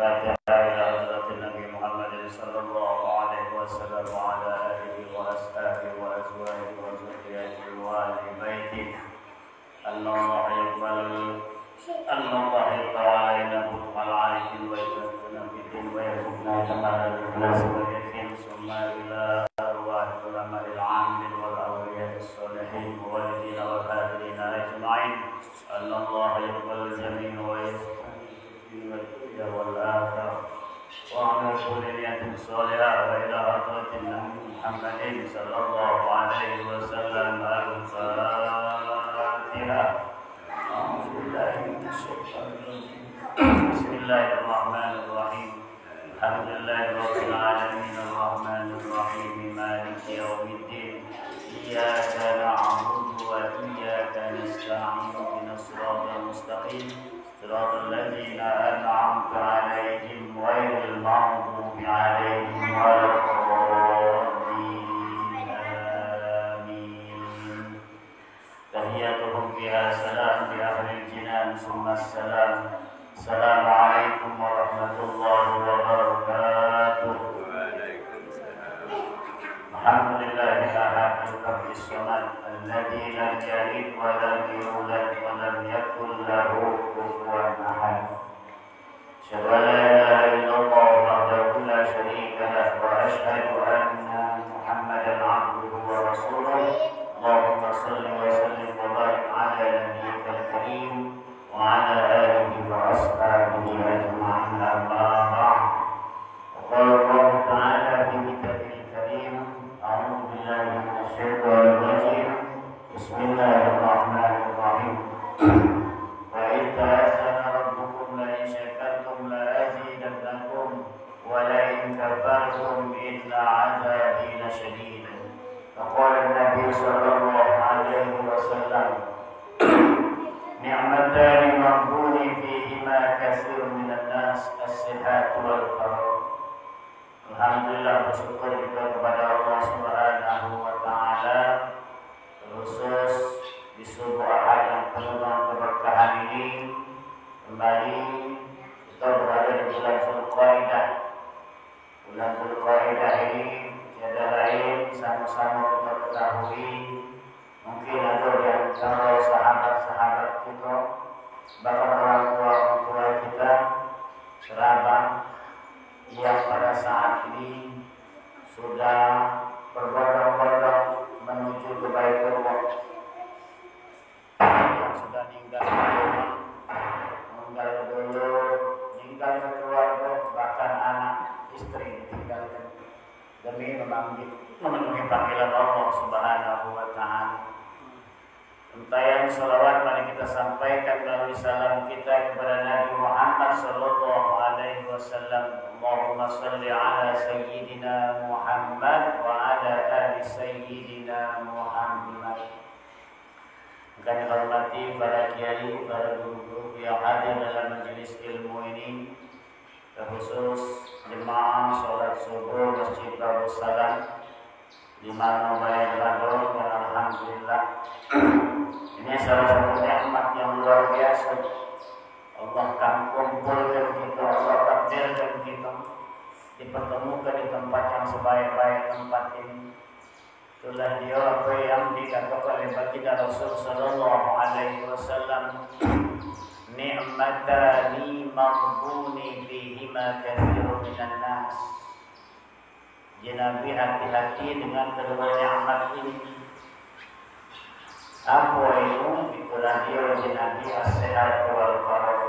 الفاتحة إلى حضرة النبي محمد صلى الله عليه وسلم وعلى آله وأصحابه وأزواجه وذريته وأهل بيته أن الله يقبل علينا حكم العارفين ويتوفنا في الدين ويرزقنا كمال الإخلاص واليقين ثم إلى أرواح العلماء العاملين والأولياء الصالحين والوالدين والحاضرين أجمعين أن الله يقبل الجميع ويستجيب الدنيا والآخرة وعلى كل نية صالحة وإلى حضرة النبي محمد صلى الله عليه وسلم الفاتحة. أعوذ بالله من الشيطان الرجيم. بسم الله الرحمن الرحيم. الحمد لله رب العالمين الرحمن الرحيم مالك يوم الدين. إياك نعبد وإياك نستعين اهدنا الصراط المستقيم صراط الذين أنعمت عليهم غير المغضوب عليهم ولا الضالين آمين. تحياتهم فيها سلام بأهل الجنان ثم السلام. السلام عليكم ورحمة الله وبركاته. الحمد لله الأحد الفرد الصمد الذي لم يلد ولم يولد ولم يكن له كفوا أحد. أشهد أن لا إله إلا الله وحده لا شريك له وأشهد أن محمدا عبده ورسوله. اللهم صل وسلم وبارك على نبيك الكريم وعلى آله وأصحابه أجمعين أما بعد. وقال الله تعالى في كتابه الكريم أعوذ بالله من الشيطان الرجيم بسم الله الرحمن الرحيم. وإذ تأذن ربكم لئن شكرتم لأزيدنكم ولئن كفرتم إن عذابي لشديد. فقال النبي صلى الله عليه وسلم نعمتان مغبون فيهما كثير من الناس الصحة والفراغ. Alhamdulillah, bersyukur kita kepada Allah Subhanahu wa Ta'ala, khusus di subuh Ahad yang penuh dengan keberkahan ini. Kembali kita berada di bulan Dzulqa'dah. Bulan Dzulqa'dah ini tiada lain, sama-sama kita ketahui, mungkin ada di antara sahabat-sahabat kita, bahkan orang tua kita, kerabat yang pada saat ini sudah berbondong-bondong menuju ke Baitullah, yang sudah meninggal di rumah, meninggal dulu, meninggal keluarga, bahkan anak istri ditinggalkan demi memenuhi panggilan Allah Subhanahu wa Ta'ala. Untayan salawat mari kita sampaikan melalui salam kita kepada Nabi Muhammad sallallahu alaihi wasallam. Allahumma salli ala sayyidina Muhammad wa ala ali sayyidina Muhammad. Akan dihormati para kiai, para guru-guru yang hadir dalam majelis ilmu ini, terkhusus jemaah sholat subuh Masjid Babus Salam di mana Bayar Radon, dan alhamdulillah ini salah satu nikmat yang luar biasa. Allah akan kumpulkan kita, Allah takdirkan kita dipertemukan di tempat yang sebaik-baik tempat ini. Itulah dia apa yang dikatakan oleh baginda Rasul sallallahu alaihi wasallam, ni'matani maghbuni fihima katsirun minan nas. Nabi hati-hati dengan kedua nikmat ini. Apa itu? Itulah dia Nabi as-sehat wal faragh.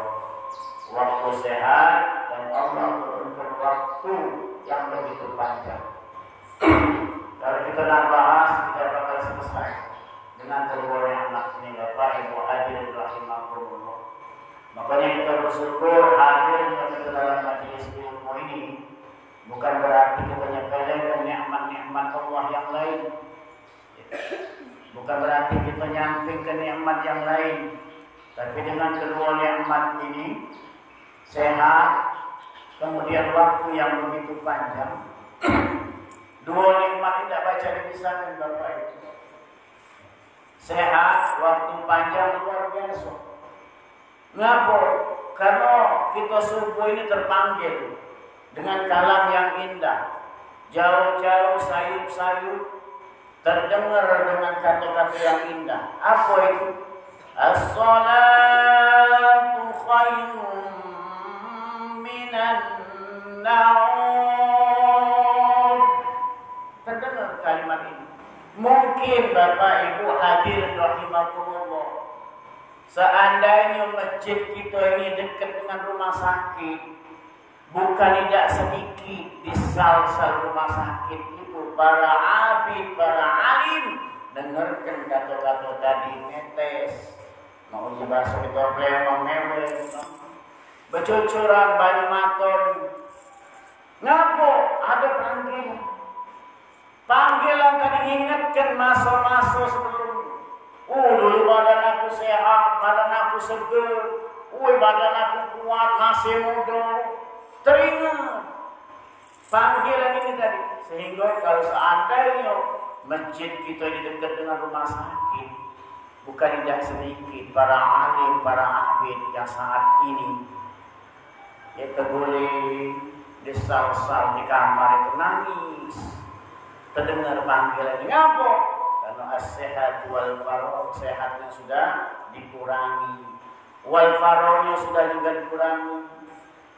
Waktu sehat dan Allah turunkan waktu yang begitu panjang. Kalau kita nak bahas tidak bakal selesai dengan kedua nikmat ini. Bapak Ibu hadirin rahimakumullah. Makanya kita bersyukur hadirnya kita dalam majelis ilmu ini. Bukan berarti kita menyepelekan nikmat-nikmat Allah yang lain. Bukan berarti kita nyampingkan nikmat yang lain. Tapi dengan kedua nikmat ini, sehat, kemudian waktu yang begitu panjang, dua nikmat tidak baca dipisahkan Bapak Ibu. Sehat, waktu panjang luar biasa. Ngapa? karena kita subuh ini terpanggil dengan kalam yang indah, jauh-jauh sayup-sayup, terdengar dengan kata-kata yang indah. Apa itu? As-salatu khairun minan naum. Terdengar kalimat ini. Mungkin Bapak Ibu hadirin rahimakumullah, seandainya masjid kita ini dekat dengan rumah sakit, bukan tidak sedikit di sal-sal rumah sakit itu para abid, para alim dengarkan kata-kata tadi, netes, mau bahasa kita plemong mewek, bercucuran banyu maton. Ngapo ada panggilan tadi, ingatkan masa-masa sebelum. Dulu badan aku sehat, badan aku seger, badan aku kuat, masih muda. Teringat panggilan ini tadi, sehingga kalau seandainya masjid kita di dekat dengan rumah sakit, bukan tidak sedikit para alim, para abid yang saat ini ya terguling di sal-sal di kamar itu nangis, terdengar panggilan ini. Ngapa? Karena as-sehat wal faragh, sehatnya sudah dikurangi, wal faraghnya sudah juga dikurangi,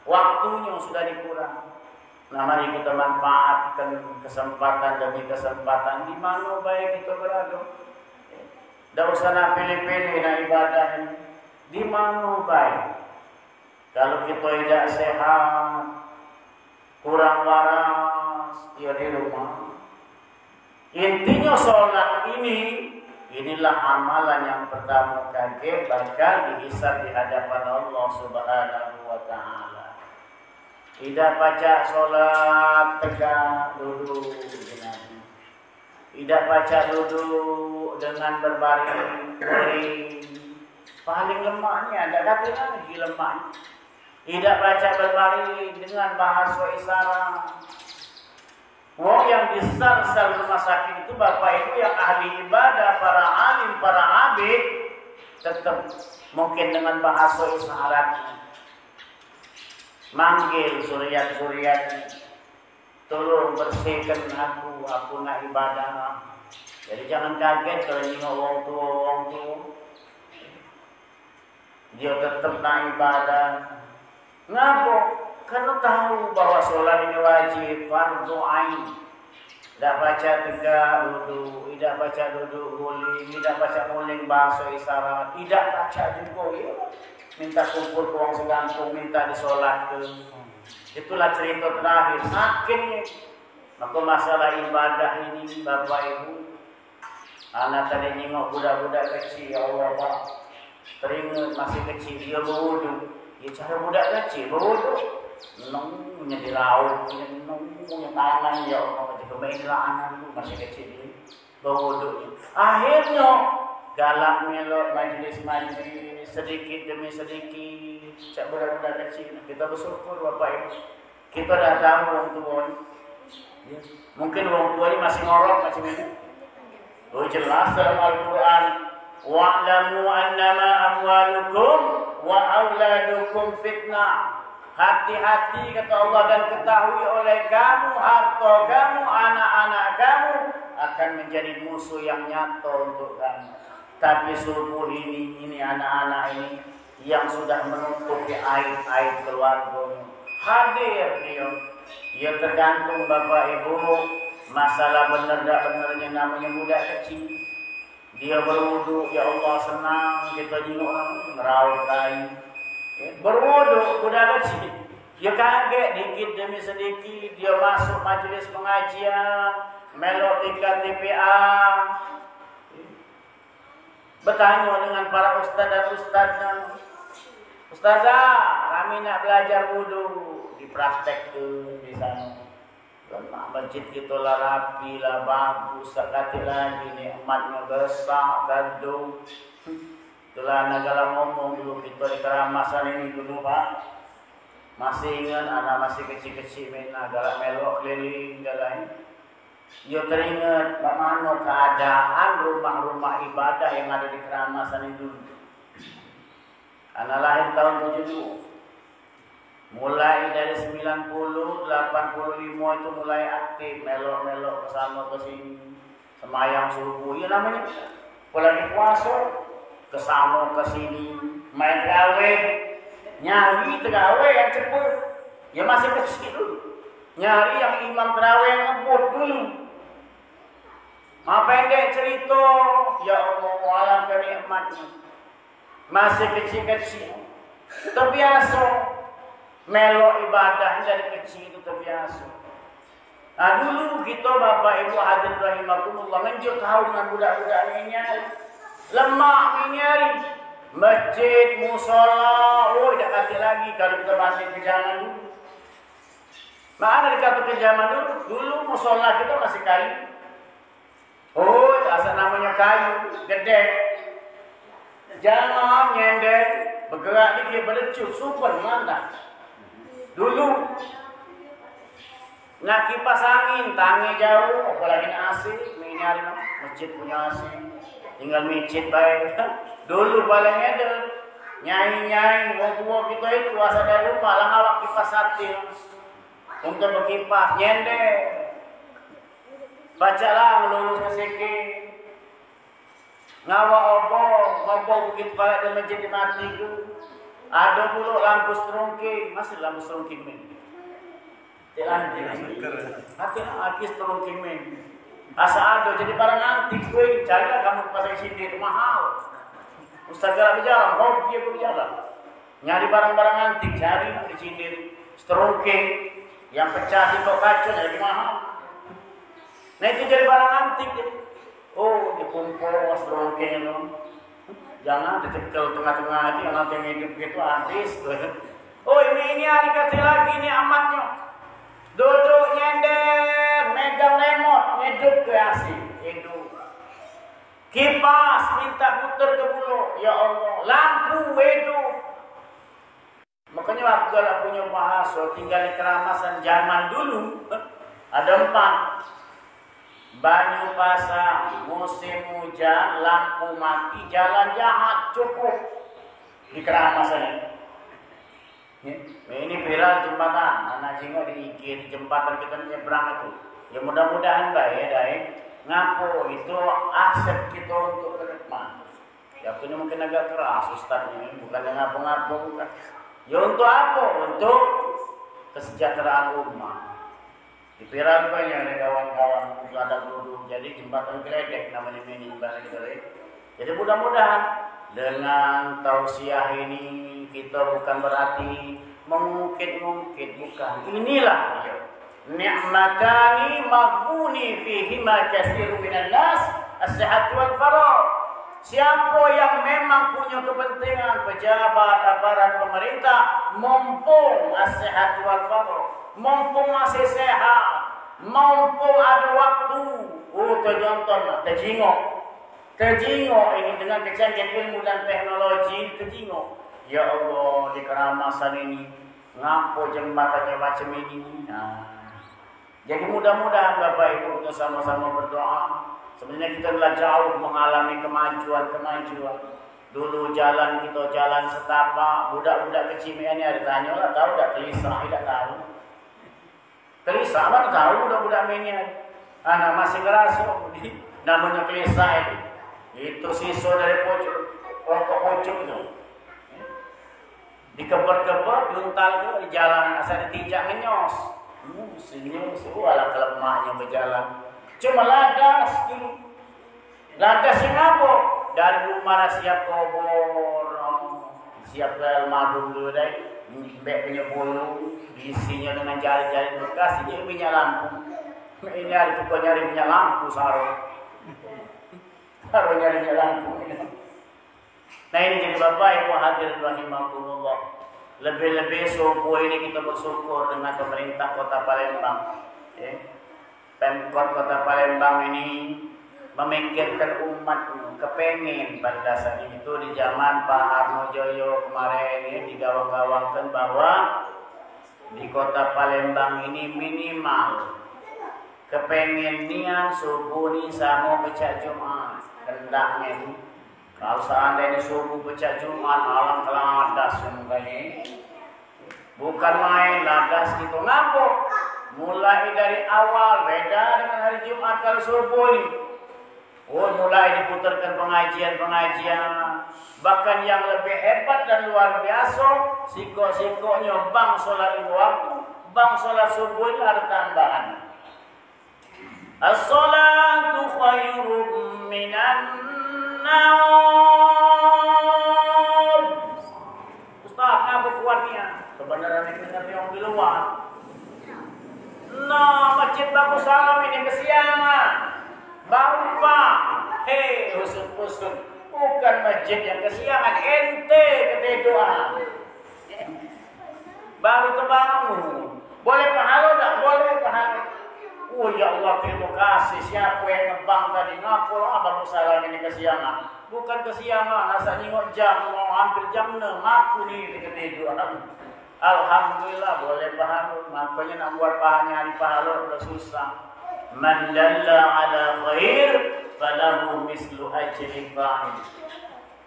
waktunya sudah dikurangi. Nah, mari kita manfaatkan kesempatan demi kesempatan di mana baik kita berada. Tidak usah nak pilih-pilih nak ibadah ini. Di mana baik. Kalau kita tidak sehat, kurang waras, ya di rumah. Intinya sholat ini, inilah amalan yang pertama kali bakal dihisab di hadapan Allah Subhanahu wa Ta'ala. Tidak baca sholat tegak duduk, tidak baca duduk dengan berbaring. Paling lemahnya, ada kata lagi lemah. Tidak baca berbaring dengan bahasa isyarat. Yang di sal-sal rumah sakit itu Bapak Ibu yang ahli ibadah, para alim, para abid, tetap mungkin dengan bahasa isyarat. Manggil suriat-suriat, tolong bersihkan aku nak ibadah. Jadi jangan kaget kalau nengok wong tua. Dia tetap nak ibadah. Ngapa? Karena tahu bahwa sholat ini wajib, fardu ain. Tidak baca tegak duduk, tidak baca duduk guling, tidak baca guling bahasa isyarat, tidak baca juga ya. Minta kumpul ke uang segantung, minta disolatkan. Itulah cerita terakhir, sakitnya. Maka masalah ibadah ini Bapak Ibu, anak tadi nengok budak-budak kecil, ya Allah Pak, teringat masih kecil, dia berwudu. Ya cara budak kecil berwudu, nunggunya di laut, nunggunya tangan, ya Allah, jika mainlah anak dulu masih kecil ini, berwudu. Akhirnya galak melok majlis-majlis sedikit demi sedikit, cak budak-budak kecil. Kita bersyukur Bapak Ibu, kita dah tahu orang tua. Ya. Mungkin orang tua ini masih ngorok macam ini. Jelas dalam Al-Quran, wa'lamu annama amwalukum wa auladukum fitnah. Hati-hati kata Allah, dan ketahui oleh kamu, harta kamu, anak-anak kamu akan menjadi musuh yang nyata untuk kamu. Tapi subuh ini anak-anak ini yang sudah menutupi aib-aib keluarganya, hadir dia. Ya tergantung Bapak Ibu, masalah benar tak benarnya namanya budak kecil. Dia berwudu, ya Allah senang kita jenguk merawat kain. Berwudu budak kecil, dia kaget dikit demi sedikit dia masuk majelis pengajian, melok tingkat TPA. Bertanya dengan para ustaz dan ustazah, ustazah kami nak belajar wudu, dipraktekkan di sana. Lemak masjid kita lah rapi lah bagus, sekali lagi nikmatnya besar gaduh. Itulah negara ngomong dulu kita di Keramasan ini dulu Pak. Masih ingat anak masih kecil-kecil main negara melok keliling jalan. Ya teringat bagaimana keadaan rumah-rumah ibadah yang ada di Keramasan itu. Anak lahir tahun 72. Mulai dari 90, 85 itu mulai aktif, melok-melok kesana ke sini, semayang subuh. Ya namanya, apalagi puasa, kesana ke sini, main terawih, nyari terawih yang cepet. Ya masih kecil, nyari yang imam terawih yang ngebut dulu. Pendek cerita, ya Allah, alam kenikmatnya. Masih kecil-kecil, terbiasa. Melo ibadah dari kecil itu terbiasa. Nah dulu kita Bapak Ibu hadirin rahimakumullah menjauh tahu dengan budak-budak ini lemak ini masjid, musola, dah kata lagi kalau kita balik ke zaman dulu. Mana dikata ke zaman dulu? Dulu musola kita masih kayu. Asal namanya kayu, gede. Jangan nyender, bergerak dia berdecut, super mantap. Dulu nak kipas angin, tangi jauh, apalagi AC, nyari masjid punya AC, tinggal micit baik. Dulu paling ada nyai-nyai, orang tua kita itu asal dari rumah, lah ngawak kipas satil untuk berkipas, nyender. Bacalah melulus ke sini, ngawak obong bukit balik dan masjid mati itu. Ada pula lampu serungking, masih lampu serungking men. Hati serungking men. Asa ada jadi barang antik gue, carilah kamu pasang sini itu mahal. Ustaz jalan berjalan, hobi dia berjalan. Nyari barang-barang antik, cari di sini serungking yang pecah itu kaca jadi mahal. Nah itu jadi barang antik. Oh, dikumpul serungking itu. Jangan dicekel tengah-tengah itu yang nanti hidup gitu habis. Oh ini dikasih lagi ini amatnya. Duduk nyender, megang remote, ngeduk ke asi. Hidup. Kipas minta putar ke bulu. Ya Allah, lampu hidup. Makanya waktu ada punya bahasa tinggal di keramasan zaman dulu ada 4. Banyu pasang, musim hujan, lampu mati, jalan jahat cukup di keramasan ini. Ini viral jembatan, anak jengok di IG di jembatan kita nyebrang itu. Ya mudah-mudahan baik ya ngapo itu aset kita untuk ke depan. Ya punya mungkin agak keras ustaznya ini, bukan yang ngapo-ngapo bukan. Ya untuk apa? Untuk kesejahteraan umat. Di viral banyak ada kawan-kawan ada duduk jadi jembatan geledek namanya ini jembatan geledek. Jadi mudah-mudahan dengan tausiah ini kita bukan berarti mengungkit-ungkit, bukan. Inilah dia. Ni'matani maghbuni fihima katsirun minan nas as-sihat wal faragh. Siapa yang memang punya kepentingan pejabat aparat pemerintah mumpung as-sihat wal faragh, mumpung masih sehat, mumpung ada waktu, terjingok ini dengan kecanggihan ilmu dan teknologi, terjingok. Ya Allah, di keramasan ini ngapo jembatannya macam ini. Jadi mudah-mudahan Bapak Ibu kita sama-sama berdoa. Sebenarnya kita telah jauh mengalami kemajuan. Dulu jalan kita jalan setapak, budak-budak kecil ini ada tanya lah, tahu tak gelisah, tidak tahu. Gelisah mana tahu budak-budak ini. Anak masih ngerasa namanya gelisah itu. Itu siswa dari pojok itu. Dikebar-kebar, diuntal itu di jalan, asal ditijak ngenyos. Senyum, ala kelemahnya berjalan. Cuma ladas dulu. Ladas yang apa? Dari rumah siap kubur, siap ke almarhum dulu deh. Bek punya bulu, isinya dengan jari-jari bekas, dia punya lampu. Ini hari itu kau nyari punya lampu sarung. Sarung nyari punya lampu. Nah ini jadi Bapak Ibu hadirin rahimakumullah. Lebih-lebih subuh ini kita bersyukur dengan pemerintah Kota Palembang. Pemkot Kota Palembang ini memikirkan umatnya, kepengen pada dasarnya itu di zaman Pak Harmojoyo kemarin ini digawang-gawangkan bahwa di Kota Palembang ini minimal kepengen nian subuh ini sama becak Jumat hendaknya itu Kalau seandainya subuh pecah Jumat malam ladas ini, bukan main ladas gitu. Ngapa? Mulai dari awal beda dengan hari Jumat kalau subuh ini. Oh, mulai diputarkan pengajian. Bahkan yang lebih hebat dan luar biasa, siko-sikonya bang sholat waktu, bang sholat subuh itu ada tambahan. As-salatu khairum minan naum. Ustaz, apa kuatnya? Kebenaran ini ngerti yang di luar. Nah, masjid bagus salam ini kesiangan. Baru Pak, hei usut-usut, bukan masjid yang kesiangan, ente ketiduran. Baru terbangun, boleh pahala tak? Boleh pahala. Oh ya Allah, terima kasih. Siapa yang ngebang tadi ngapul? Bagus salam ini kesiangan. Bukan kesiangan, asal nyingok jam, mau hampir jam 6, aku nih ketiduran. Alhamdulillah boleh pahala. Makanya nak buat pahalanya hari pahala udah susah. Man dalla ala khair falahu mislu ajri fa'il.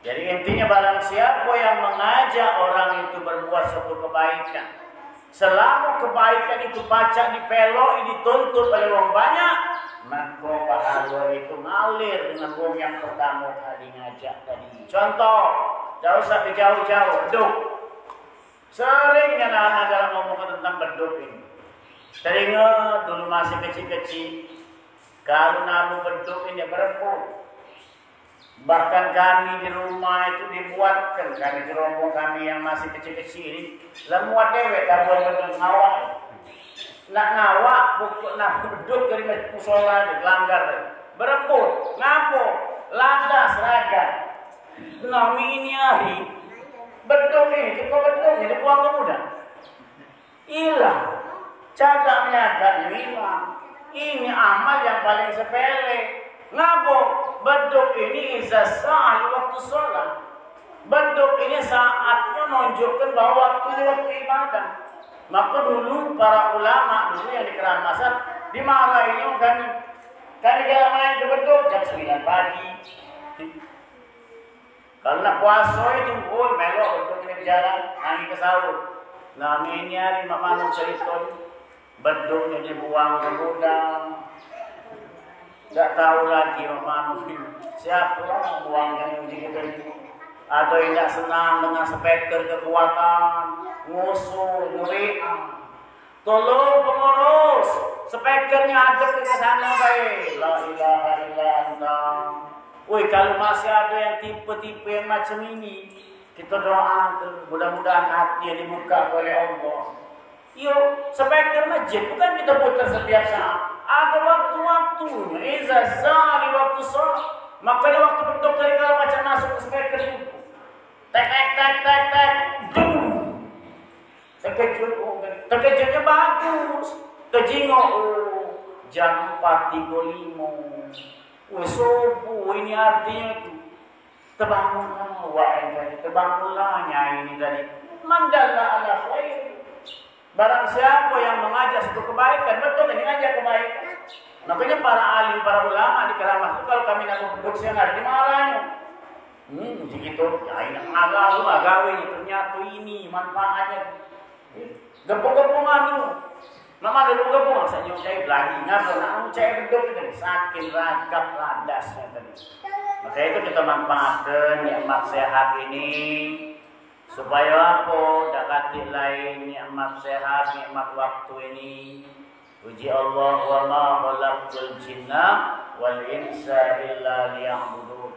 Jadi intinya barang siapa yang mengajak orang itu berbuat suatu kebaikan, selama kebaikan itu pacak dipeloi dituntut oleh orang banyak, maka pahala itu ngalir dengan orang yang pertama kali ngajak tadi. Contoh, jauh sampai jauh-jauh beduk. Seringnya anak-anak dalam ngomong tentang beduk ini. Teringat dulu masih kecil-kecil, kalau nabu beduk ini berebut. Bahkan kami di rumah itu dibuatkan, kami di rombong kami yang masih kecil-kecil ini, lemuat dewek tabuan beduk ngawak. Nak ngawak, pukul nabu beduk dari musola, langgar, berebut, ngapo, ladas, raga. Nami ini hari, beduk ini, kok beduk ini dibuang ke muda. Hilang. Cagaknya agak hilang. Ini amal yang paling sepele. Ngapa? Beduk ini izasah waktu sholat. Beduk ini saatnya menunjukkan bahwa waktunya waktu ibadah. Maka dulu para ulama dulu yang di Keramasan dimarahin kami jalan main ke beduk jam 9 pagi. Karena puasa itu, melok beduk ini jalan angin ke sahur. Nah ini hari mama cerita. Beduknya dibuang ke gudang. Tak tahu lagi manusia siapa yang buangkan uji kita ini. Ada yang tak senang dengan speaker kekuatan, ngusul, ngeriang. Tolong pengurus, speakernya ada ke sana baik. La ilaha illa anta. Woi, kalau masih ada yang tipe-tipe yang macam ini, kita doakan mudah-mudahan hati dibuka oleh Allah. Yuk, speaker masjid bukan kita putar setiap saat. Ada waktu-waktunya. Iza zali waktu sholat. Makanya waktu beduk dari kalau macam masuk ke speaker itu. Tek. Terkejutnya bagus. Kejingok. Jam 4.35. Subuh ini artinya itu. Terbangunlah nyai ini tadi. Mandala ala khair. Barang siapa yang mengajak satu kebaikan, betul ini ngajak kebaikan. Makanya para alim, para ulama di Keramat itu kalau kami nak beduk siang hari dimarahnya. Begitu, ya ini agawe ternyata ini manfaatnya. Gepung-gepungan dulu. Nama ada gepung, saya nyucai lagi ngapa nak nyucai beduk itu sakit ragap ladasnya tadi. Maka itu kita manfaatkan nikmat sehat ini. Supaya apa? Dakati lain nikmat sehat, nikmat waktu ini. Puji Allah wa ma khalaqtul jinna wal insa illa liya'budun.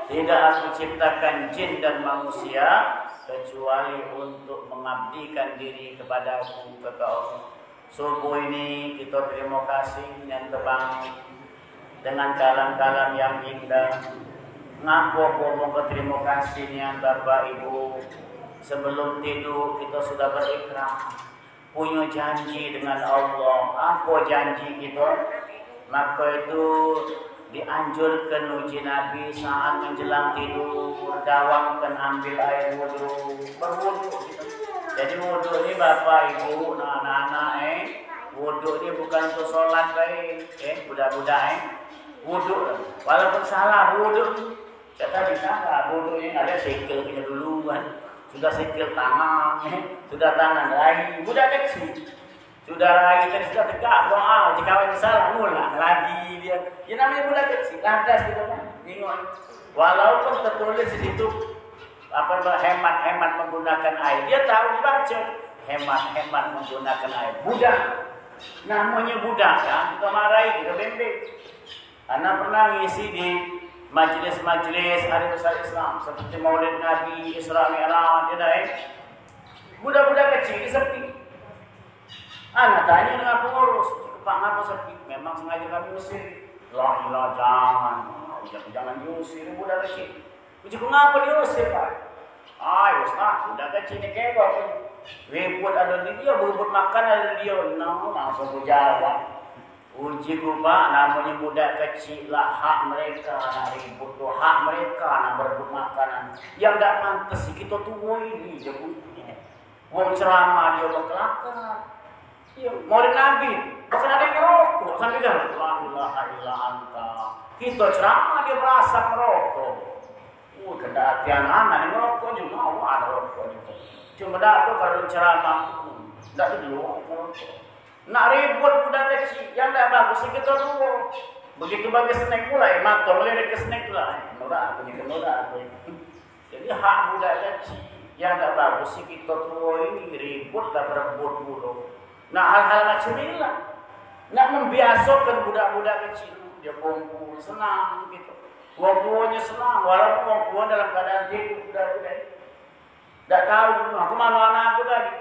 Tidak aku ciptakan jin dan manusia kecuali untuk mengabdikan diri kepada aku, kata Allah. Subuh ini kita terima kasih yang terbangun dengan kalam-kalam yang indah. Ngaku mau terima kasihnya Bapak Ibu. Sebelum tidur kita sudah berikrar, punya janji dengan Allah. Apa janji kita? Maka itu dianjurkan uji Nabi saat menjelang tidur, dawamkan ambil air wudhu, berwudhu. Jadi wudhu ini Bapak Ibu, anak-anak wudhu ini bukan untuk sholat budak-budak wudhu. Walaupun salah wudhu Kata bisa nggak bodohnya ada sekel punya duluan, sudah sekel tangan, sudah tangan raih, budak kecil, sudah raih dan sudah tegak doa, jika kawan salah ngulang lagi dia, ya namanya budak kecil, lantas gitu kan, bingung. Walaupun tertulis di situ hemat menggunakan air, dia tahu dibaca hemat menggunakan air. Budak, namanya budak ya, kita marahi, kita bembek. Anak pernah ngisi di majelis-majelis hari besar Islam seperti Maulid Nabi, Isra Mi'raj, budak-budak kecil sepi. Anak tanya dengan pengurus, Pak ngapa sepi? Memang sengaja kami usir. La jangan diusir budak kecil. Ujuk ngapa diusir Pak? Ayo Ustaz, budak kecil ni kebab. Ribut ada di dia, berebut makan ada di dia. Langsung jawab. Uji Pak, namanya budak kecil lah, hak mereka nak ribut tu, hak mereka nak berebut makanan. Yang tak pantas kita tua ini je bunyinya. Wong ceramah dia berkelakar. Ya, Maulid Nabi, bahkan ada yang ngerokok sampai dah. La ilaha illa anta. Kita ceramah dia merasa merokok. Kena hatian anak yang ngerokok juga mau ada rokok juga. Cuma dah tu kalau ceramah, dah tu dulu ngerokok. Nak ribut budak kecil, yang tak bagus kita dulu. Begitu bagi snack pula, mata melirik ke snack pula. Norak aku. Jadi hak budak kecil, yang tak bagus kita dulu ini ribut dan berebut dulu. Nah hal-hal macam inilah, nak membiasakan budak-budak kecil, dia kumpul senang gitu. Orang tuanya senang, walaupun orang tua dalam keadaan tidur budak-budak. Tak tahu, aku mana anak aku tadi.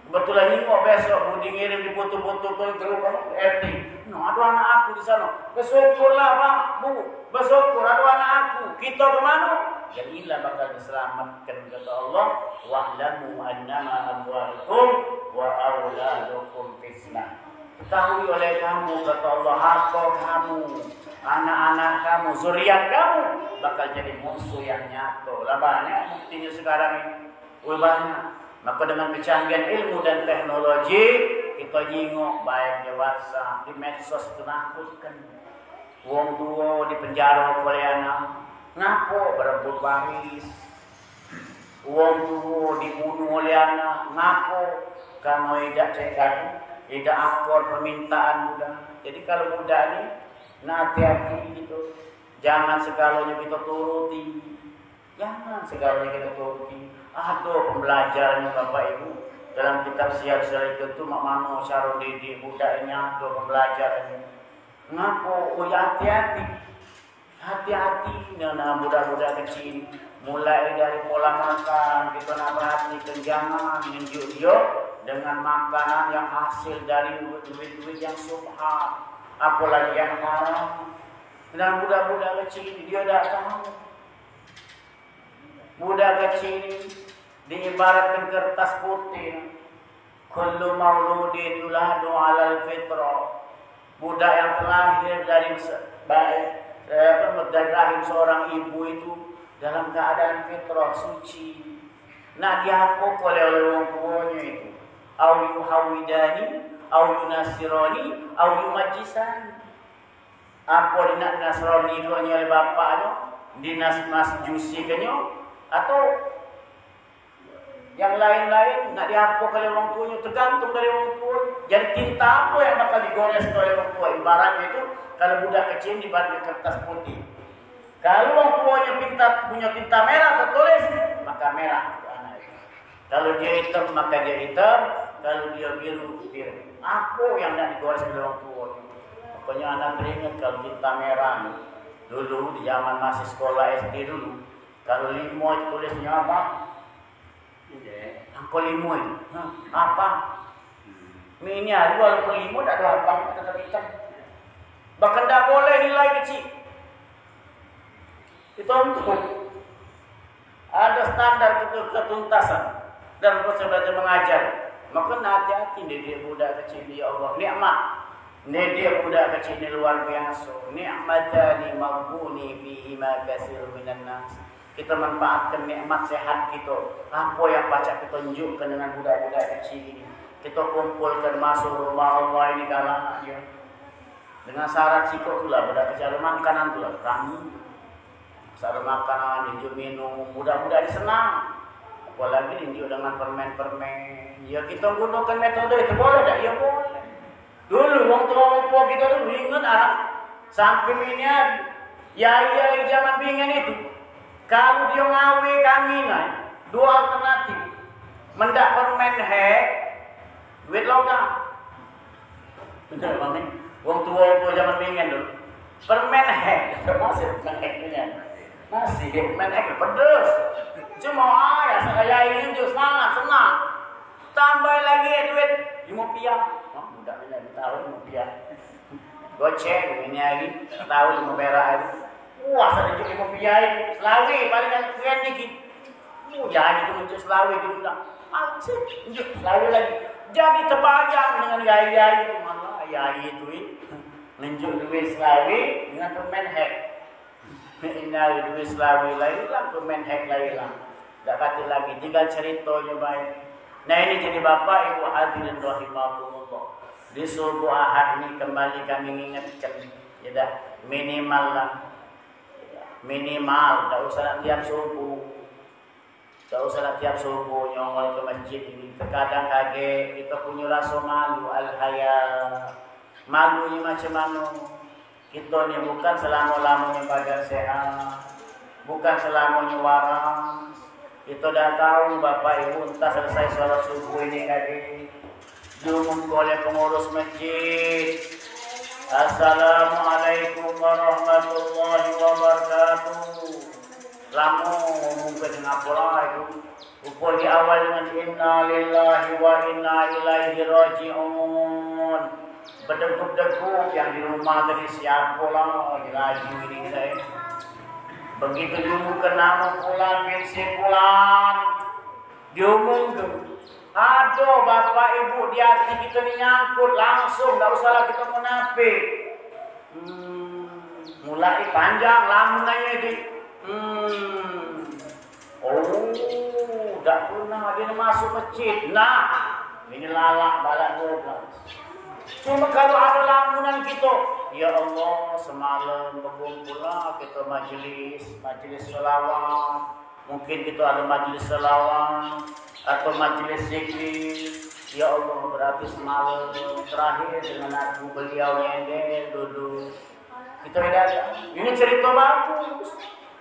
Kebetulan nengok besok Budi ngirim di foto-foto ke rumah RT. No, ada anak aku di sana. Bersyukurlah Pak, Bu. Bersyukur ada anak aku. Kita ke mana? Jadilah bakal diselamatkan kata Allah. Wa'lamu annama amwalukum wa auladukum fitnah. Ketahui oleh kamu kata Allah, harta kamu, anak-anak kamu, zuriat kamu bakal jadi musuh yang nyata. Lah banyak buktinya sekarang ini. Banyak. Maka dengan kecanggihan ilmu dan teknologi, kita nyingok baik di WhatsApp, di medsos itu nakutkan. Wong tua di penjara oleh anak, ngapo berebut waris. Wong tua dibunuh oleh anak, ngapo kamu tidak akor permintaan budak. Jadi kalau budak ini, hati-hati gitu. Jangan segalanya kita turuti. Jangan segalanya kita turuti. Ada pembelajarannya Bapak Ibu dalam kitab Syiar-Syiar itu mak mano cara didik budaknya, ada pembelajarannya. Ngapo hati-hati. Hati-hati dengan budak-budak kecil. Mulai dari pola makan, kita nak perhatikan jangan menunjuk dia dengan makanan yang hasil dari duit-duit yang subhan, apalagi yang haram. Dan budak-budak kecil dia dah tahu. Budak kecil diibaratkan kertas putih. Kullu mauludin yuladu 'alal fitrah. Budak yang terlahir dari rahim seorang ibu itu dalam keadaan fitrah suci. Nak dihapuk oleh orang tuanya itu. Au yuhawidani, au yunasirani, au yumajisani. Apa nak nasrani itu oleh bapaknya, dinas masjusi kenyo, atau yang lain-lain nak dihapus oleh orang tuanya, tergantung dari orang tua. Jadi tinta apa yang bakal digores oleh orang tua? Ibaratnya itu kalau budak kecil dibanding kertas putih. Kalau orang tuanya punya tinta merah tertulis, maka merah itu anak itu. Kalau dia hitam maka dia hitam, kalau dia biru biru. Apa yang nak digores oleh orang tua? Pokoknya anak teringat kalau tinta merah dulu di zaman masih sekolah SD dulu. Kalau limo itu tulisnya apa? Angko limo itu. Apa? Ini ada walaupun limo tak ada apa tetap hitam. Bahkan tak boleh nilai kecil. Itu untuk ada standar ketuntasan dan proses belajar mengajar. Maka hati-hati dia budak kecil ya Allah nikmat. Dia budak kecil ini luar biasa. Ni'matani maghbuni fihi ma katsirun minan nas. Kita manfaatkan nikmat sehat kita. Apa yang baca kita tunjukkan dengan budak-budak kecil ini. Kita kumpulkan masuk rumah Allah ini kalangan dia. Dengan syarat sikap pula budak kecil makanan pula kami. Selalu makan, hijau minum, mudah-mudahan senang. Apalagi hijau dengan permen-permen. Ya kita gunakan metode itu boleh tak? Ya boleh. Dulu wong tua kita dulu ingat anak sampai ini ya zaman bingung itu. Kalau dia ngawe kami dua alternatif. Mendak permen duit lokal. Betul bang nih. Wong tua zaman bingung dulu. Permen masih permen masih permen pedes. Cuma saya ini juga semangat senang. Tambah lagi duit 5 piang. Oh, mudah ini tahu 5 piang. Goceng ini lagi tahu 5 perak itu. Wah, saya juga 5 piang. Selawi paling keren dikit. Ya itu muncul Selawi diundang. Asik, muncul Selawi lagi. Jadi terbayang dengan gaya itu mana ya itu nunjuk duit Selawi dengan permen Ini duit Selawi lain lah, permen lain lah. Tak kata lagi, tinggal ceritanya baik. Nah ini jadi bapak ibu hadirin rahimahumullah. Di subuh ahad ini kembali kami ingatkan, ya dah minimal lah, minimal. Tak usah tiap subuh, tak usah tiap subuh nyongol ke masjid ini. Terkadang kaget kita punya rasa malu, al-haya. Malunya macam mana? Kita ni bukan selama-lamanya badan sehat, bukan selamanya waras. Kita dah tahu bapak ibu entah selesai sholat subuh ini tadi diumumkan oleh pengurus masjid. Assalamualaikum warahmatullahi wabarakatuh. Lama mungkin Singapura itu. Upur di awal dengan inna lillahi wa inna ilaihi raji'un. Berdegup-degup yang di rumah tadi siapa lah lagi ini saya. Begitu diumumkan nama pulang pensiun pulang, diumumkan. Aduh bapak ibu di hati kita ni nyangkut langsung, tak usahlah kita munafik. Mulai panjang lamunannya itu. Oh, tak pernah dia masuk masjid. Nah, ini lalak balak 12. Cuma kalau ada lamunan kita, ya Allah semalam berkumpullah kita majlis selawat. Mungkin kita ada majlis selawat atau majlis zikir. Ya Allah berarti semalam terakhir dengan aku beliau nyender duduk. Kita lihat ini cerita bagus.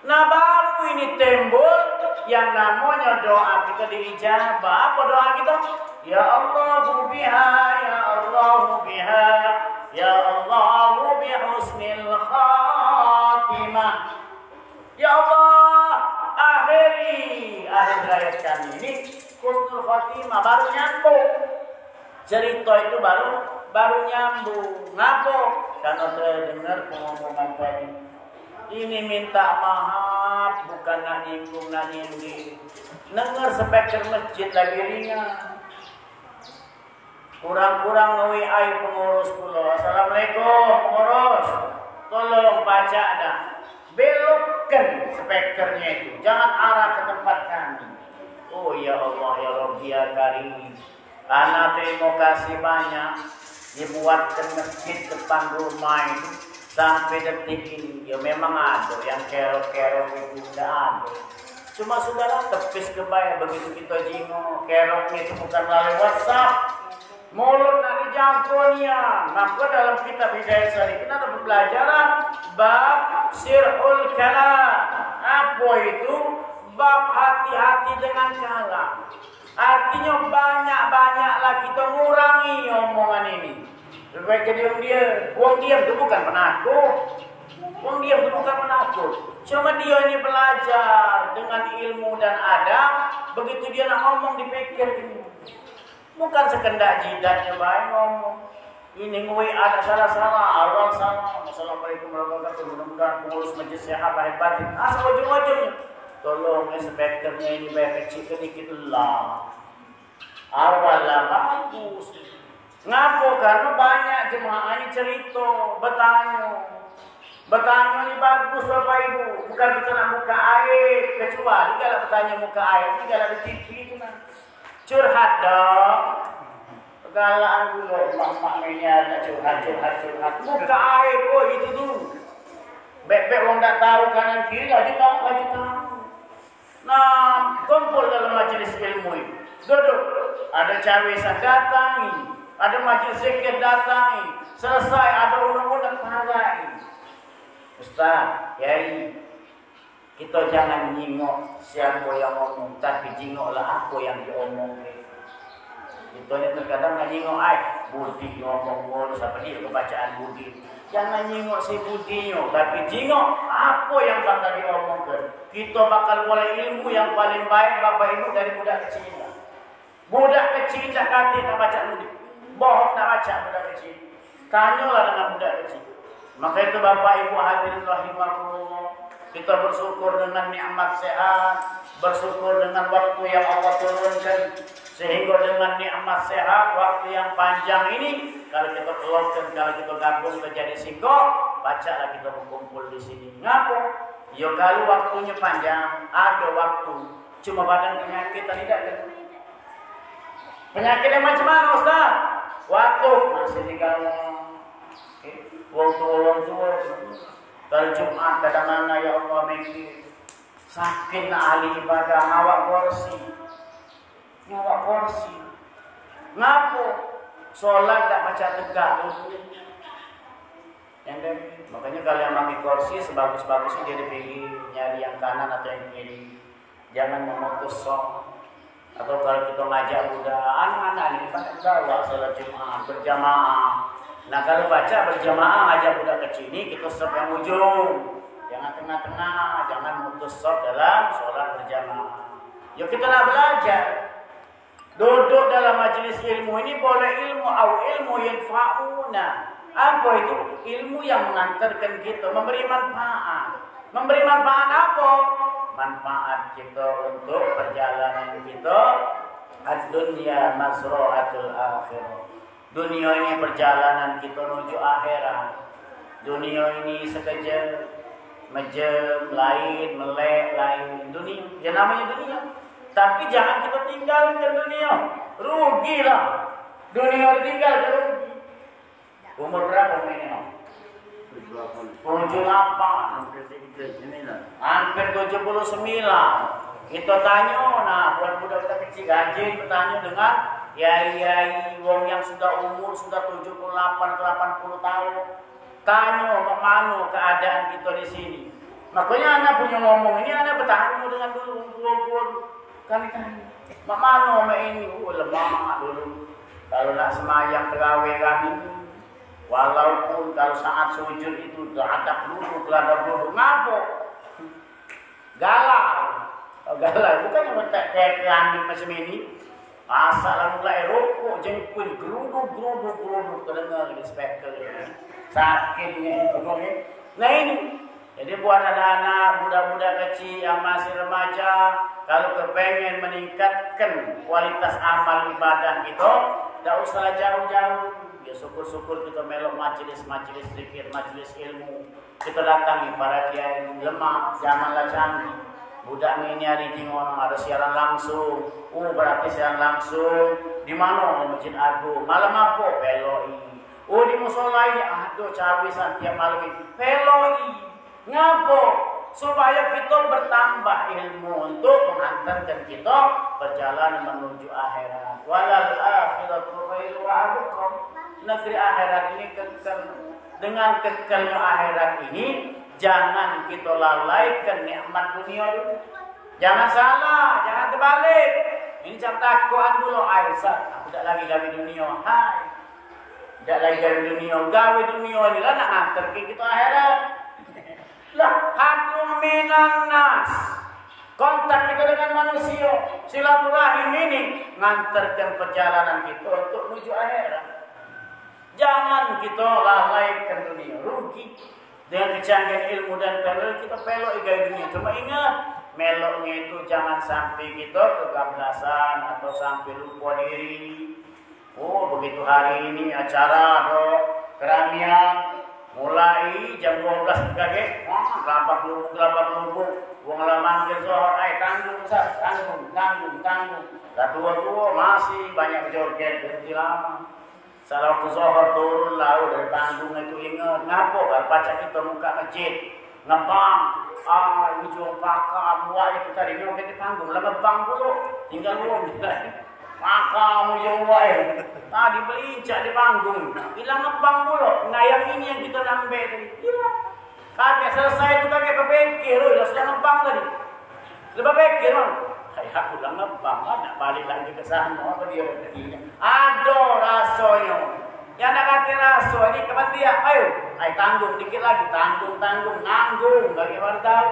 Nah baru ini timbul yang namanya doa kita diijabah. Apa doa kita? Ya Allah biha, ya Allah biha, ya Allah bi husnil khatimah. Ya Allah akhir hayat kami ini husnul khatimah, baru nyambung. Cerita itu baru nyambung. Ngapa? Karena terdengar pengumuman tadi. Ini minta maaf, bukan nak nyinggung nak nyindir. Dengar speaker masjid lagi ringan. Kurang-kurang nge-WA pengurus pulau. Assalamualaikum pengurus. Tolong baca dah. Belokkan speakernya itu. Jangan arah ke tempat kami. Oh ya Allah ya Rabbi ya Karim. Karena terima kasih banyak dibuatkan masjid depan rumah itu. Sampai detik ini, ya memang ada yang kerok-kerok itu tidak ada. Cuma saudara tepis kebaya begitu kita jingok. Keroknya itu bukan melalui WhatsApp. Mulut nak dijangkaunya. Maka dalam kitab Hidayah Sari kita ada pembelajaran bab sirhul kalam. Apa itu? Bab hati-hati dengan kalam. Artinya banyak-banyaklah kita ngurangi omongan ini. Lebih baik diam. Buang diam itu bukan penakut. Buang diam itu bukan penakut. Cuma dia ini belajar dengan ilmu dan adab. Begitu dia nak ngomong dipikir ini. Bukan sekedar jidatnya baik ngomong. Ini gue ada salah-salah, awal salah. Assalamualaikum warahmatullahi wabarakatuh. Mudah-mudahan pengurus majlis sehat lahir batin. Asal ujung-ujungnya. Tolong speakernya ini baik kecil sedikit lah. Awalnya bagus. Ngapa? Karena banyak jemaah ini cerita, bertanya ini bagus Bapak Ibu. Bukan kita nak muka air, kecuali kalau bertanya muka air, ini kalau di TV itu nah. Curhat dong. Galaan dulu, mak-mak ini ada curhat. Muka air, oh itu dulu. Bek-bek orang tak tahu kanan kiri lagi tahu. Nah, kumpul dalam majelis ilmu ini. Duduk, ada cawesan datangi, ada majelis zikir datangi, selesai ada undang-undang pahalai. Ustaz, Yai, kita jangan nyingok siapa yang ngomong, tapi jingoklah apa yang diomongkan. Kita ni terkadang nak nyingok Budi ngomong siapa dia kebacaan Budi. Jangan nyingok si Budinya, tapi jingok apa yang bakal diomongkan. Kita bakal boleh ilmu yang paling baik Bapak Ibu dari budak kecil. Budak kecil tak kata nak baca Budi. Bohong nak baca budak kecil. Tanyalah dengan budak kecil. Maka itu Bapak Ibu hadirin rahimakumullah, kita bersyukur dengan nikmat sehat, bersyukur dengan waktu yang Allah turunkan, sehingga dengan nikmat sehat, waktu yang panjang ini, kalau kita keluarkan, kalau kita gabung menjadi singkok, bacalah kita berkumpul di sini. Ngapa? Ya kalau waktunya panjang, ada waktu. Cuma badan penyakit tidak ada. Penyakit yang macam mana Ustaz? Waktu masih tinggal. Wong tua. Kalau Jumat kadang-kadang ya Allah mikir sakit nak ahli ibadah ngawak kursi. Ngapo? Solat tak baca tegak dulu. Makanya kalau yang pakai kursi sebagus-bagusnya dia dipilih nyari yang kanan atau yang kiri. Jangan memutus sok. Atau kalau kita ngajak budak anak-anak ini pakai bawa salat Jumat berjamaah. Nah kalau baca berjamaah ngajak budak kecil ini kita stop yang ujung. Jangan tengah-tengah, jangan mutus stop dalam sholat berjamaah. Yuk kita nak belajar. Duduk dalam majelis ilmu ini boleh ilmu ilmu yang fauna. Apa itu? Ilmu yang mengantarkan kita, memberi manfaat. Memberi manfaat apa? Manfaat kita untuk perjalanan kita. Ad-dunya mazra'atul akhirah. Dunia ini perjalanan kita menuju akhirat. Dunia ini sekejap, mejem, lain, melek, lain. Dunia, ya namanya dunia. Tapi jangan kita tinggalkan dunia. Rugilah. Dunia ditinggalkan rugi. Umur berapa ini? 78. Hampir 79. Kita tanya, nah budak-budak kita kecil gajin bertanya dengan yai wong yang sudah umur sudah 78 ke 80 tahun. Tanya bagaimana keadaan kita di sini. Makanya anak punya ngomong ini, anak bertanya dengan dulu kami tanya. Bagaimana ini? Lemah dulu. Kalau nak semayang terawih kami, walaupun kalau saat sujud itu ada duduk, ngapa? Galau, bukan yang kayak kami macam ini. Asal mulai rokok, jengkul, geruduk, kedengar di speaker ini. Sakitnya, nah ini. Jadi buat anak-anak, budak-budak kecil yang masih remaja, kalau kepengen meningkatkan kualitas amal ibadah kita, tidak usah jauh-jauh. Ya syukur-syukur kita melok majelis-majelis zikir, majelis ilmu. Kita datangi para kiai lemah, janganlah canggih. Budak ini hari jingon ada siaran langsung. Berarti siaran langsung. Di mana? Masjid Agung. Malam apa? Peloi. Di musola ini ada cawisan tiap malam ini. Peloi. Ngapa? Supaya kita bertambah ilmu untuk menghantarkan kita perjalanan menuju akhirat. Walal akhiratu khairu wa abqa. Negeri akhirat ini kekal. Dengan kekalnya akhirat ini, jangan kita lalaikan nikmat dunia itu. Jangan salah, jangan terbalik. Ini cakap dulu Aisyah. Aku tak lagi gawe dunia. Hai. Tak lagi gawe dunia. Gawe dunia ni lah nak hantar ke kita akhirat. Lah, hakum minan nas. Kontak kita dengan manusia. Silaturahim ini ngantarkan perjalanan kita untuk menuju akhirat. Jangan kita lalaikan dunia. Rugi. Dengan kecanggihan ilmu dan pelok, kita pelok igai dunia. Cuma ingat, meloknya itu jangan sampai kita kegablasan atau sampai lupa diri. Begitu hari ini acara keramian. Mulai jam 12 kaget, kelapa kelubuk, wong laman ke Zohor, tanggung, tanggung. Tua-tua masih banyak joget berhenti lama. Salah waktu Zohor turun lalu dari tanggung itu ingat, ngapa kan baca kita muka masjid. ngebang, ujung pakam, wah itu tadi nyok di panggung, lah ngebang dulu, tinggal lu, pakam ujung wah, tadi belincak di panggung, bilang ngebang dulu, nah yang ini yang kita nambah tadi, hilang, kagak selesai itu kagak berpikir, sudah ngebang tadi, lebih pikir, kayak udah ngebang, ada balik lagi ke sana, apa dia berarti, aduh rasanya. Yang nak kata raso ini kapan dia? Ayo tanggung dikit lagi, tanggung, nanggung, bagaimana tahu?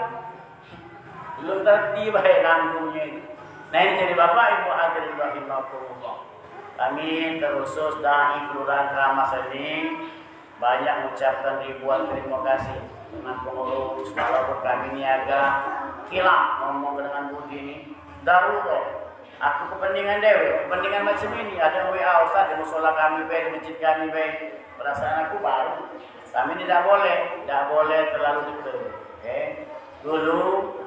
Belum tertiba nanggungnya ini. Nah ini jadi Bapak Ibu hadirin rahimakumullah. Kami terusus dari Kelurahan Kramas ini banyak mengucapkan ribuan terima kasih dengan pengurus. Walaupun kami ini agak kilang ngomong dengan Budi ini, darurat. Aku kepentingan dewe, kepentingan macam ini. Ada WA Ustaz di musola kami baik, di masjid kami baik. Perasaan aku baru. Kami tidak boleh terlalu dekat. Okay? Dulu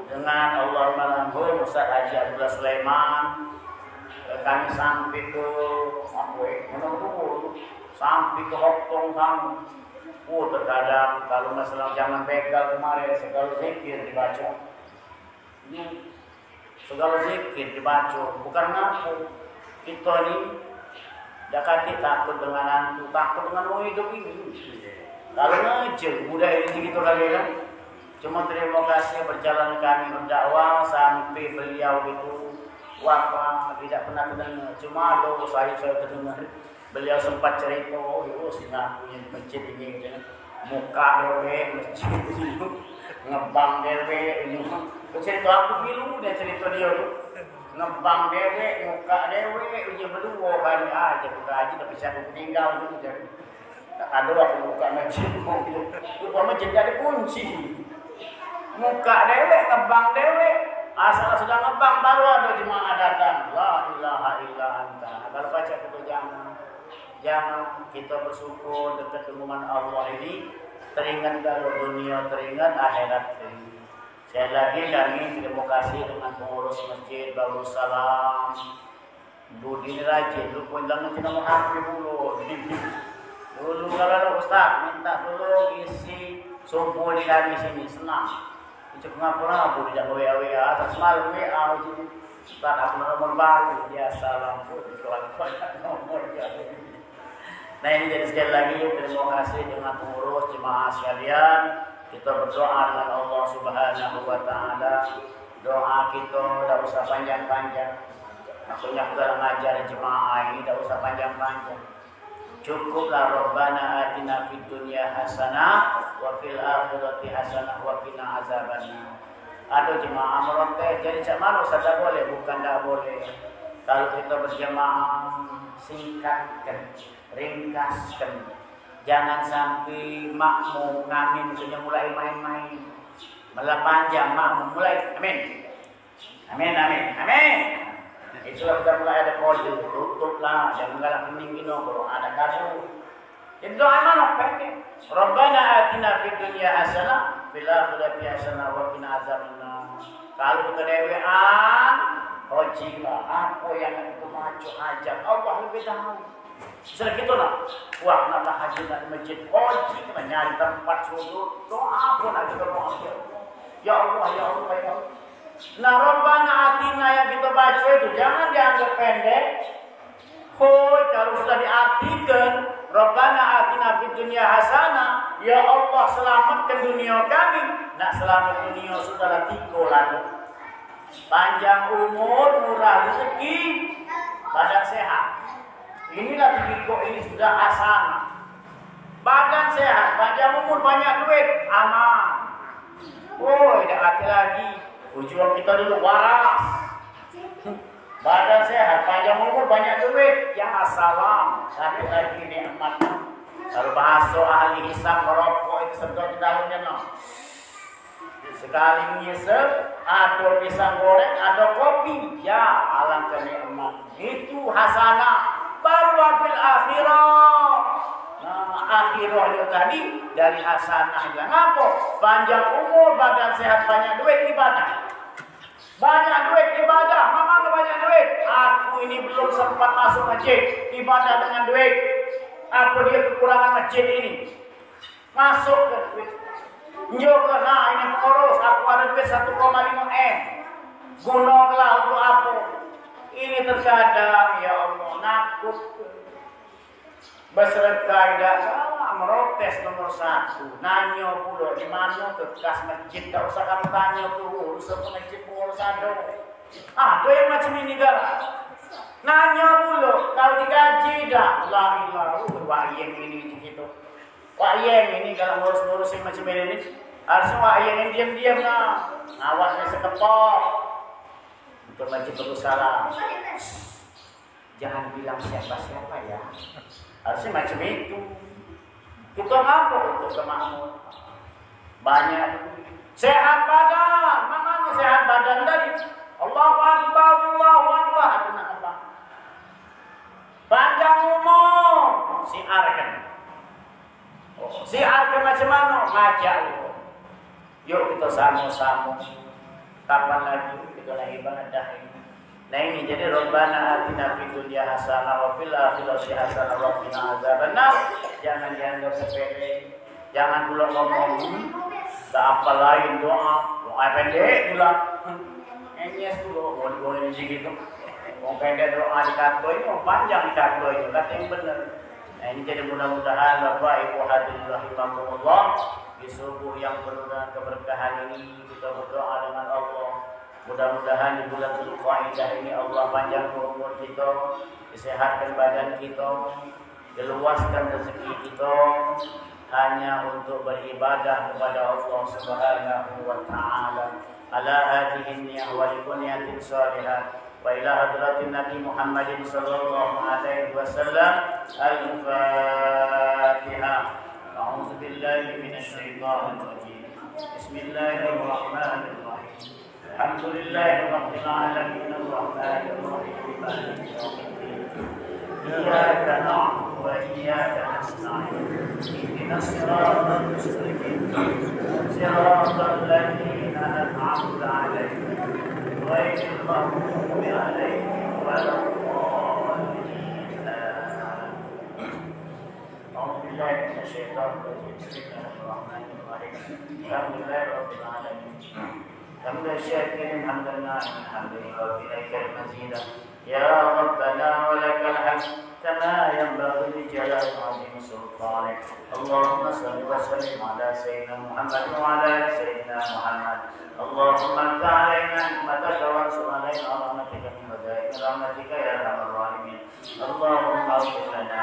dengan Allahumma'alhamdulillah Ustaz Haji Abdullah Sulaiman, kami sampai ke sampai ke Hoktong kami. Terkadang kalau masalah zaman begal kemarin segala zikir dibaca. Segala zikir dibaca, bukan ngaku. Kita ni dakati takut dengan hantu, takut dengan orang hidup ini. Kalau ngejel, mudah ini gitu lagi kan. Cuma terima kasih berjalan kami berdakwah sampai beliau itu wafat, tidak pernah terdengar. Cuma ada saya terdengar. Beliau sempat cerita, sini punya masjid ini, muka dewe masjid ini, ngebang dewe ini. Cerita aku bilu dia cerita dia tu ngebang dewe, muka dewe, uji berdua kali aja buka aja tapi saya tinggal tu jadi tak ada aku buka masjid lupa masjid ada kunci muka dewe, ngebang dewe asal sudah ngebang baru ada jemaah datang la ilaha illa anta. Kalau baca itu jangan kita bersyukur dekat dengan Allah ini teringat kalau dunia teringat akhirat teringat. Sekali lagi kami terima kasih dengan pengurus masjid Darussalam. Budi ini rajin, lu pun jangan kita menghapus dulu. Dulu kalau Ustaz minta dulu isi subuh di kami sini senang. Itu kenapa Budi tidak WA atas malam WA Ustaz aku nomor baru dia salam pun banyak nomor Nah ini jadi sekali lagi terima kasih dengan pengurus jemaah sekalian. Kita berdoa dengan Allah Subhanahu wa Ta'ala. Doa kita tidak usah panjang-panjang. Maksudnya kita mengajar jemaah ini tidak usah panjang-panjang. Cukuplah Rabbana atina fid dunya hasanah wa fil akhirati hasanah wa qina azabannar. Ada jemaah merontek jadi cak mana saja boleh, bukan tidak boleh. Kalau kita berjemaah singkatkan, ringkaskan. Jangan sampai makmum ngamin punya mulai main-main. Malah panjang makmum mulai. Amin. Itulah sudah mulai ada kode. Tutuplah. Jangan galak kening gino. Kalau ada kado. Itu doa mana pendek. Rabbana atina fid dunya hasanah fil akhirati hasanah wa qina azabannar. Kalau kita dewean, hojilah apa yang itu maju ajak. Allah lebih tahu. Misalnya kita nak buat nak tahajud di masjid, hoji kita nyari tempat sujud, doa pun nak kita doa. Ya Allah. Nah Rabbana atina yang kita baca itu jangan dianggap pendek. Kalau sudah diartikan Rabbana atina fid dunya hasanah, ya Allah selamatkan dunia kami. Nak selamat dunia sudahlah 3 lalu. Panjang umur, murah rezeki, badan sehat. Inilah tiga ini sudah hasanah. Badan sehat, panjang umur, banyak duit, aman. Tidak hati lagi. Tujuan kita dulu waras. Badan sehat, panjang umur, banyak duit, ya salam. Sakit lagi nikmat. Kalau bahasa ahli hisab merokok itu sedot di dalamnya no. Sekali ngisep, ada pisang goreng, ada kopi, ya alangkah nikmat. Itu hasanah. Baru wafil akhirah. Nah, akhirah itu tadi dari hasanah yang apa? Panjang umur, badan sehat, banyak duit, ibadah. Banyak duit, ibadah. Mama banyak duit. Aku ini belum sempat masuk masjid, ibadah dengan duit. Apa dia kekurangan masjid ini? Masuk ke duit. Juga, nah ini pengurus, aku ada duit 1,5 M. Gunakanlah untuk apa? Ini terkadang, ya Allah, nakut. Bersertai dakwah merotes nomor 1. Nanya pula di mana bekas masjid, tak usah kamu tanya dulu, urusan masjid pengurus ada. Ada yang macam ini galak. Nanya dulu, kalau digaji dah, la ilaha illallah, yang ini gitu. Wah ini kalau ngurus-ngurus yang macam ini, harusnya wah yang diam-diam lah, ngawatnya sekepok. Untuk masjid berusaha. Jangan bilang siapa-siapa ya. Harusnya macam itu. Kita mampu untuk kemakmuran. Banyak. Sehat badan. Mana sehat badan tadi? Allahu Akbar, Allahu Akbar. Aku nak apa? Panjang umur. Siarkan. Siarkan macam mana? Ngajak. Yuk kita sama-sama. Kapan lagi kita nak ibadah ini? Nah ini jadi Rabbana atina fid dunya hasanah wa fil akhirati hasanah wa qina azabannar. Jangan dianggap sepele. Jangan pula ngomong tak apa lain doa pendek pula. Enyes dulu boleh gitu. Wong pendek doa di kartu ini, panjang di kartu itu, kata yang benar. Nah ini jadi mudah-mudahan Bapak Ibu hadirin rahimakumullah di subuh yang penuh dengan keberkahan ini kita berdoa dengan Allah. Mudah-mudahan di bulan Dzulqa'dah ini Allah panjang umur kita, disehatkan badan kita, diluaskan rezeki kita hanya untuk beribadah kepada Allah Subhanahu wa taala. Ala hadhihi niyyah wa likunniyatin salihah wa ila hadratin Nabi Muhammadin sallallahu alaihi wasallam. Al-Fatihah. A'udzu billahi minasy syaithanir rajim. Bismillahirrahmanirrahim. Alhamdulillahi rabbil alamin arrahmanir rahim maliki yaumiddin. Iyyaka na'budu wa iyyaka nasta'in. Ihdinas siratal mustaqim. Siratal ladzina an'amta 'alaihim ghairil maghdubi 'alaihim waladdallin. A'udzu billahi minasyaitonir rajim. Bismillahirrahmanirrahim. Alhamdulillahi rabbil alamin. حمد الشاكرين حمدا ناعما حمدا يوافي المزيد يا ربنا ولك الحمد كما ينبغي لجلال عظيم سلطانك. اللهم صل وسلم على سيدنا محمد وعلى ال سيدنا محمد. اللهم انت علينا نعمتك وانصر علينا رحمتك من ودائع رحمتك يا ارحم الراحمين. اللهم اغفر لنا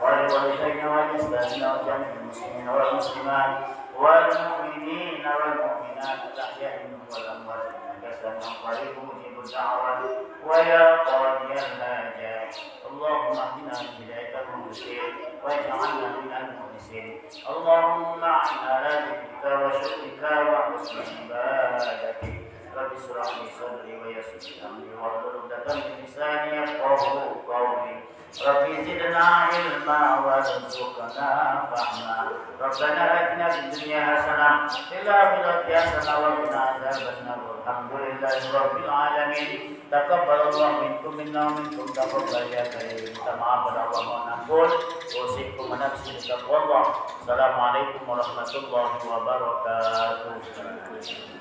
ولوالدينا ولإسلامنا وجميع المسلمين والمسلمات والمؤمنين والمؤمنات الأحياء منهم والأموات إنك سميع قريب مجيب الدعوات ويا قاضي الحاجات. اللهم اهدنا بهداية المهتدين واجعلنا من المخلصين. اللهم أعنا على ذكرك وشكرك وحسن عبادتك. رب اشرح لي صدري ويسر لي أمري واحلل عقدة من لساني يفقهوا قولي. رب زدنا علما وارزقنا فهما. ربنا آتنا في الدنيا حسنة وفي الآخرة حسنة وقنا عذاب النار. الحمد لله رب العالمين. تقبل الله منكم منا ومنكم تقبل يا كريم. Maaf pada Allah mohon ampun. Usikum menafsi taqwa Allah. Assalamualaikum warahmatullahi wabarakatuh.